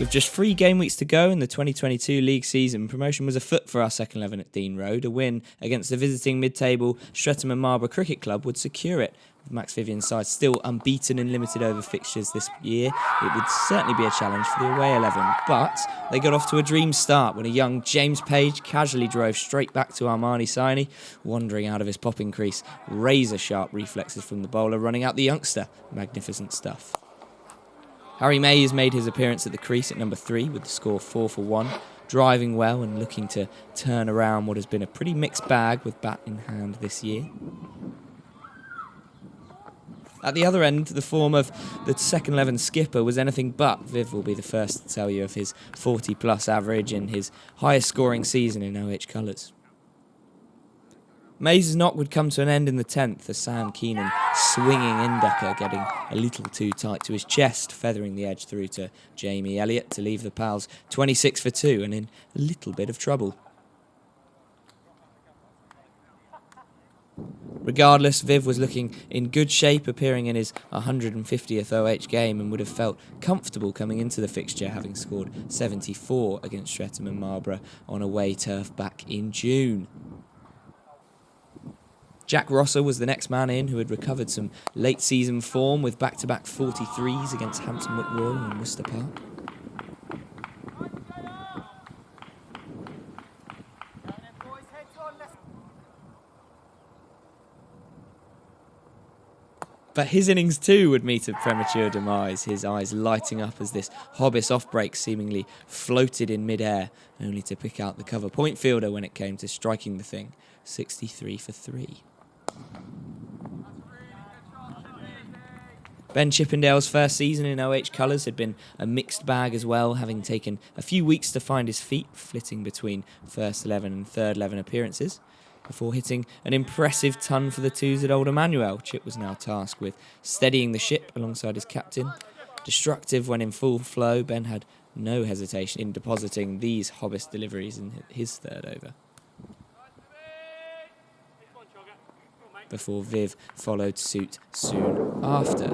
With just 3 game weeks to go in the 2022 league season, promotion was afoot for our second 11 at Dean Road. A win against the visiting mid-table Streatham Marlborough Cricket Club would secure it. With Max Vivian's side still unbeaten in limited over fixtures this year, it would certainly be a challenge for the away 11. But they got off to a dream start when a young James Page casually drove straight back to Armani Saini, wandering out of his popping crease. Razor-sharp reflexes from the bowler, running out the youngster. Magnificent stuff. Harry Mays made his appearance at the crease at number 3 with the score 4 for 1, driving well and looking to turn around what has been a pretty mixed bag with bat in hand this year. At the other end, the form of the second 11 skipper was anything but. Viv will be the first to tell you of his 40-plus average in his highest scoring season in OH colours. Mays' knock would come to an end in the 10th, as Sam Keenan swinging inducker getting a little too tight to his chest, feathering the edge through to Jamie Elliott to leave the pals 26 for 2 and in a little bit of trouble. Regardless, Viv was looking in good shape, appearing in his 150th OH game, and would have felt comfortable coming into the fixture, having scored 74 against Streatham Marlborough on away turf back in June. Jack Rosser was the next man in, who had recovered some late-season form with back-to-back 43s against Hampton Wick Royal and Worcester Park. But his innings too would meet a premature demise, his eyes lighting up as this Hobbs off-break seemingly floated in mid-air, only to pick out the cover point fielder when it came to striking the thing, 63 for 3. Ben Chippendale's first season in OH colours had been a mixed bag as well, having taken a few weeks to find his feet, flitting between first 11 and third 11 appearances. Before hitting an impressive ton for the twos at Old Emmanuel, Chip was now tasked with steadying the ship alongside his captain. Destructive when in full flow, Ben had no hesitation in depositing these Hobbs deliveries in his third over. Before Viv followed suit soon after.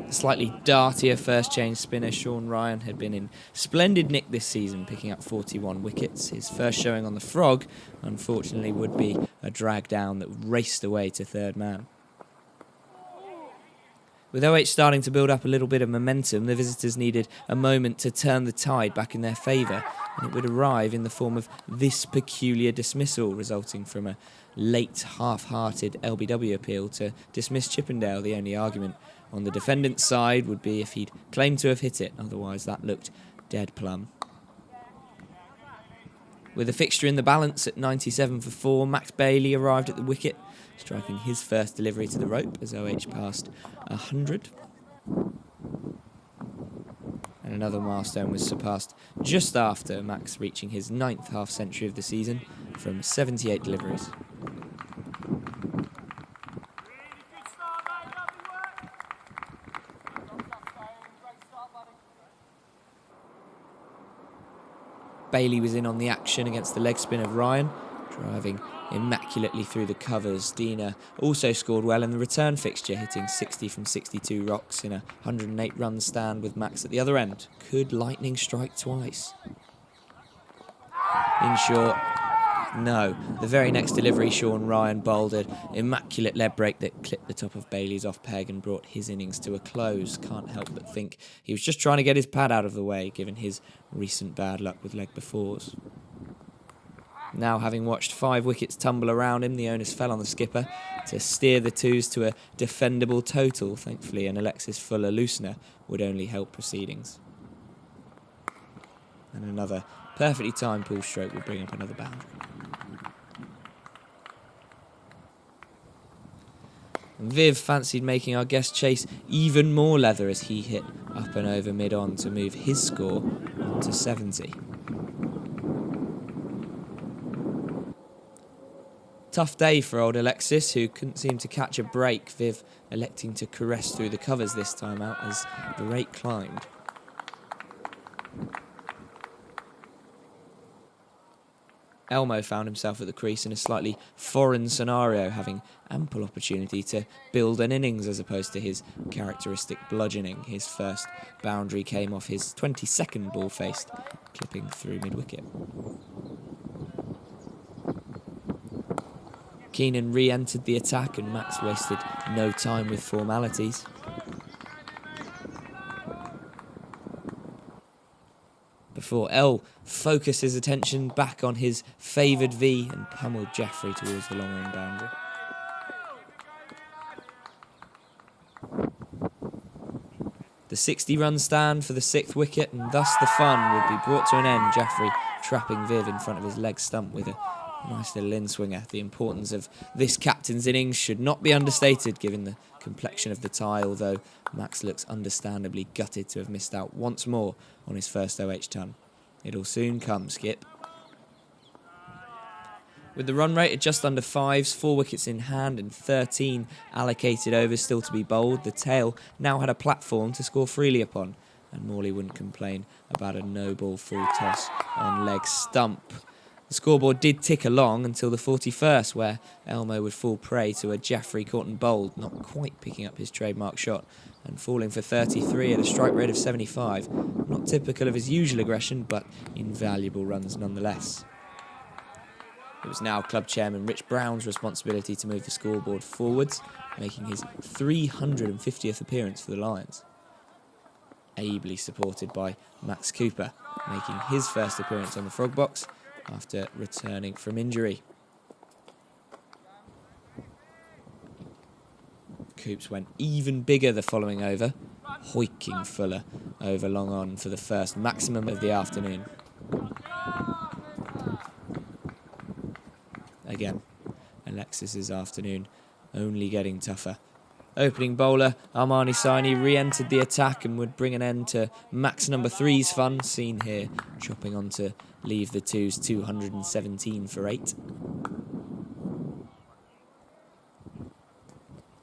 The slightly dartier first-change spinner Sean Ryan had been in splendid nick this season, picking up 41 wickets. His first showing on the Frog, unfortunately, would be a drag down that raced away to third man. With OH starting to build up a little bit of momentum, the visitors needed a moment to turn the tide back in their favour, and it would arrive in the form of this peculiar dismissal, resulting from a late, half-hearted LBW appeal to dismiss Chippendale. The only argument on the defendant's side would be if he'd claimed to have hit it, otherwise that looked dead plumb. With a fixture in the balance at 97 for 4, Max Bailey arrived at the wicket, striking his first delivery to the rope as OH passed 100. And another milestone was surpassed just after Max reaching his 9th half-century of the season from 78 deliveries. Bailey was in on the action against the leg spin of Ryan, driving immaculately through the covers. Dina also scored well in the return fixture, hitting 60 from 62 rocks in a 108-run stand with Max at the other end. Could lightning strike twice? In short, no. The very next delivery, Sean Ryan bowled an immaculate leg break that clipped the top of Bailey's off-peg and brought his innings to a close. Can't help but think he was just trying to get his pad out of the way, given his recent bad luck with leg befores. Now, having watched 5 wickets tumble around him, the onus fell on the skipper to steer the twos to a defendable total. Thankfully, an Alexis Fuller loosener would only help proceedings. And another perfectly timed pull stroke would bring up another boundary. Viv fancied making our guest chase even more leather as he hit up and over mid-on to move his score on to 70. Tough day for old Alexis, who couldn't seem to catch a break, Viv electing to caress through the covers this time out as the rate climbed. Elmo found himself at the crease in a slightly foreign scenario, having ample opportunity to build an innings as opposed to his characteristic bludgeoning. His first boundary came off his 22nd ball faced, clipping through mid-wicket. Keenan re-entered the attack and Max wasted no time with formalities. Before El focused his attention back on his favoured V and pummeled Jeffrey towards the long-on boundary. The 60-run stand for the 6th wicket, and thus the fun would be brought to an end. Jeffrey trapping Viv in front of his leg stump with a nice little in-swinger. The importance of this captain's innings should not be understated given the complexion of the tie, although Max looks understandably gutted to have missed out once more on his first OH ton. It'll soon come, Skip. With the run rate at just under 5s, 4 wickets in hand and 13 allocated overs still to be bowled, the tail now had a platform to score freely upon, and Morley wouldn't complain about a no-ball full toss on leg stump. The scoreboard did tick along until the 41st, where Elmo would fall prey to a Jeffrey caught and bowled, not quite picking up his trademark shot, and falling for 33 at a strike rate of 75. Not typical of his usual aggression, but invaluable runs nonetheless. It was now club chairman Rich Brown's responsibility to move the scoreboard forwards, making his 350th appearance for the Lions. Ably supported by Max Cooper, making his first appearance on the Frog Box after returning from injury. Coops went even bigger the following over, hoiking Fuller over long on for the first maximum of the afternoon. Again, Alexis's afternoon only getting tougher. Opening bowler Armani Saini re-entered the attack and would bring an end to Max number 3's fun, seen here chopping on to leave the twos 217 for 8.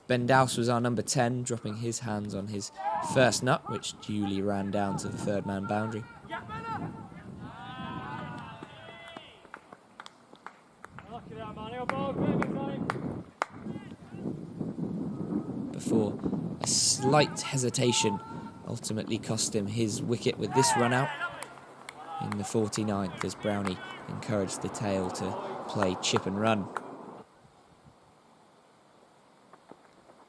Ben Dowse was our number 10, dropping his hands on his first nut, which duly ran down to the third man boundary. Before a slight hesitation ultimately cost him his wicket with this run out in the 49th, as Brownie encouraged the tail to play chip and run.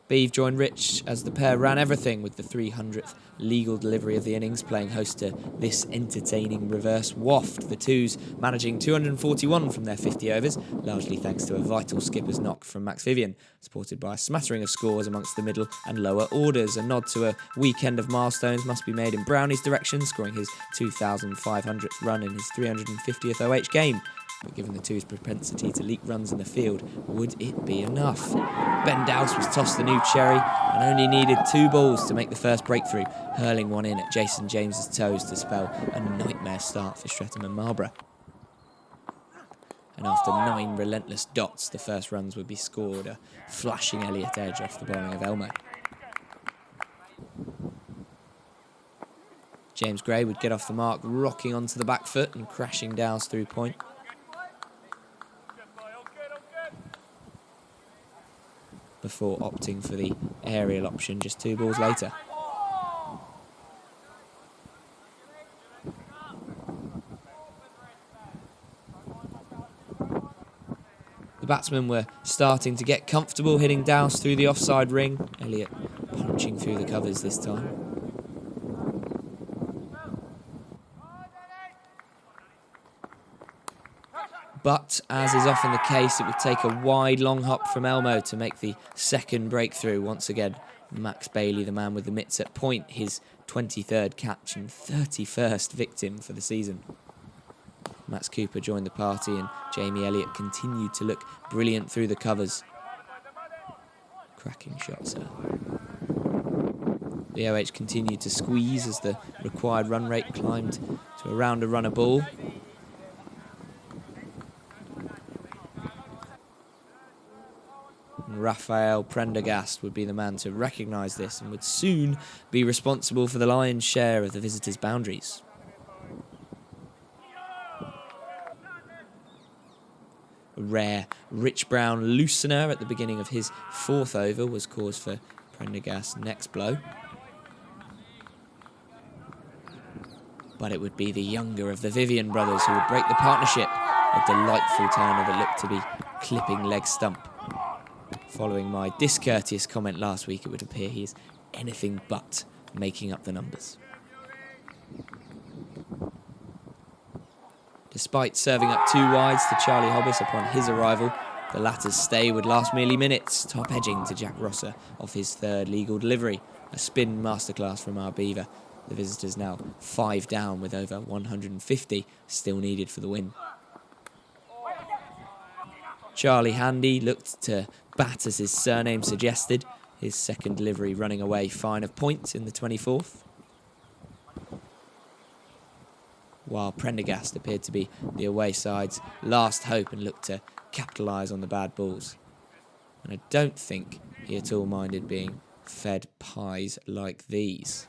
Beeve joined Rich as the pair ran everything, with the 300th legal delivery of the innings playing host to this entertaining reverse waft. The twos managing 241 from their 50 overs, largely thanks to a vital skipper's knock from Max Vivian, supported by a smattering of scores amongst the middle and lower orders. A nod to a weekend of milestones must be made in Brownie's direction, scoring his 2,500th run in his 350th OH game. But given the two's propensity to leak runs in the field, would it be enough? Ben Dowse was tossed the new cherry and only needed 2 balls to make the first breakthrough, hurling one in at Jason James's toes to spell a nightmare start for Streatham Marlborough. And after 9 relentless dots, the first runs would be scored, a flashing Elliott edge off the bowling of Elmo. James Gray would get off the mark, rocking onto the back foot and crashing Dowse through point. Before opting for the aerial option just 2 balls later. The batsmen were starting to get comfortable, hitting Dowse through the offside ring. Elliott punching through the covers this time. But, as is often the case, it would take a wide long hop from Elmo to make the second breakthrough. Once again, Max Bailey, the man with the mitts at point, his 23rd catch and 31st victim for the season. Max Cooper joined the party and Jamie Elliott continued to look brilliant through the covers. Cracking shot, sir. The OH continued to squeeze as the required run rate climbed to around a run a ball. Rafael Prendergast would be the man to recognise this and would soon be responsible for the lion's share of the visitors' boundaries. rare rich brown loosener at the beginning of his 4th over was cause for Prendergast's next blow. But it would be the younger of the Vivian brothers who would break the partnership. A delightful turner that looked to be clipping leg stump. Following my discourteous comment last week, it would appear he is anything but making up the numbers. Despite serving up 2 wides to Charlie Hobbs upon his arrival, the latter's stay would last merely minutes, top edging to Jack Rosser off his 3rd legal delivery. A spin masterclass from our Beaver. The visitors now 5 down with over 150 still needed for the win. Charlie Handy looked to bat as his surname suggested, his 2nd delivery running away fine of points in the 24th. While Prendergast appeared to be the away side's last hope and looked to capitalise on the bad balls. And I don't think he at all minded being fed pies like these.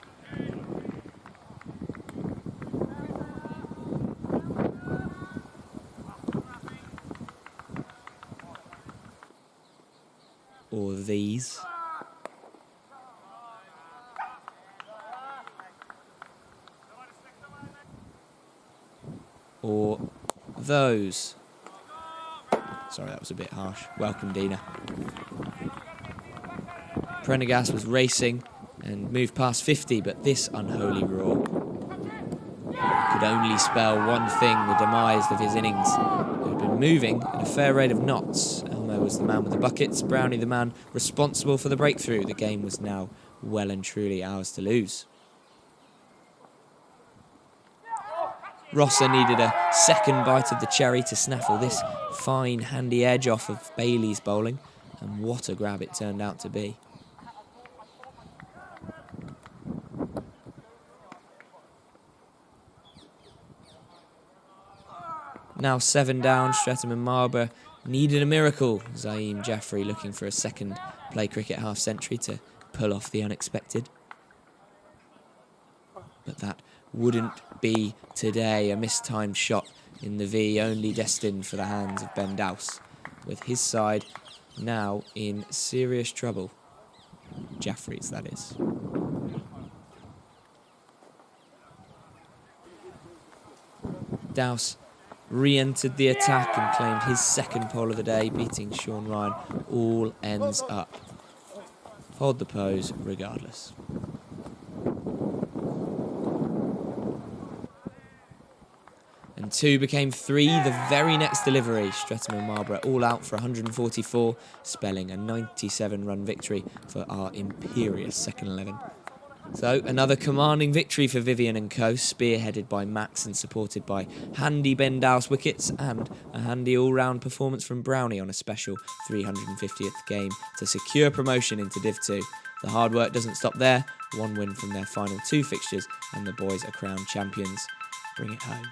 Or these. Or those. Sorry, that was a bit harsh. Welcome, Dina. Prendergast was racing and moved past 50, but this unholy roar could only spell one thing: the demise of his innings. He had been moving at a fair rate of knots. Elmo was the man with the buckets, Brownie the man responsible for the breakthrough. The game was now well and truly ours to lose. Rosser needed a 2nd bite of the cherry to snaffle this fine, handy edge off of Bailey's bowling, and what a grab it turned out to be. Now 7 down, Streatham Marlborough needed a miracle. Zaim Jaffrey looking for a 2nd play cricket half-century to pull off the unexpected. But that wouldn't be today. A mistimed shot in the V, only destined for the hands of Ben Dowse, with his side now in serious trouble. Jaffrey's, that is. Dowse re-entered the attack and claimed his 2nd pole of the day, beating Sean Ryan all ends up. Hold the pose regardless. And 2 became 3 the very next delivery. Streatham and Marlborough all out for 144, spelling a 97-run victory for our imperious second 11. So another commanding victory for Vivian and co, spearheaded by Max and supported by handy Ben Dowse wickets and a handy all-round performance from Brownie on a special 350th game to secure promotion into Div 2. The hard work doesn't stop there. 1 win from their final 2 fixtures and the boys are crowned champions. Bring it home.